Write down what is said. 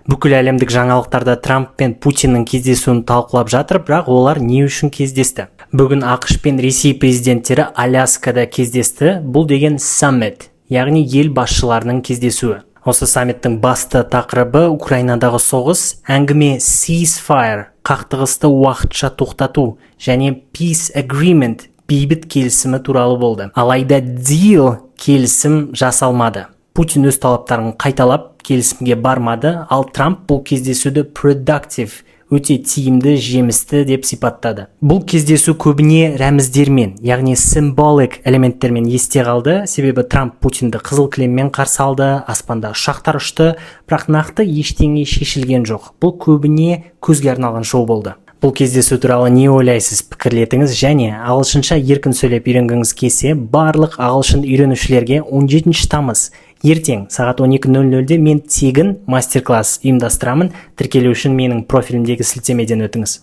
Бүкіл әлемдік жаңалықтарда Трамп пен Путиннің кездесуін талқылап жатыр, бірақ олар не үшін кездесті? Бүгін ақш пен Ресей президенттері Аляскада кездесті. Бұл деген саммит, яғни ел басшыларының кездесуі. Осы саммиттің басты тақырыбы Украинадағы соғыс, әңгіме ceasefire, қақтығысты уақытша тоқтату және peace agreement, бейбіт келісімі туралы болды. Алайда deal, келісім жасалмады. Путин өз талаптарын қайталап, келісімге бармады, ал Трамп бұл кездесуді productive, өте тиімді, жемісті деп сипаттады. Бұл кездесу көбіне рәміздермен, яғни symbolic элементтермен есте қалды, себебі Трамп Путинді қызыл кілеммен қарсы алды, аспанда ұшақтар ұшты, бірақ нақты ештеңе шешілген жоқ. Бұл көбіне көзге арналған шоу болды. Бұл кездесу туралы не ойлайсыз, пікірлетіңіз, және ағылшынша еркін сөйлеп үйренгіңіз келсе, барлық ағылшын үйренушілерге 17 тамыз ертең сағат 12:00-де мен тегін мастер-класс ұйымдастырамын. Тіркелу үшін менің профилімдегі сілтемеден өтіңіз.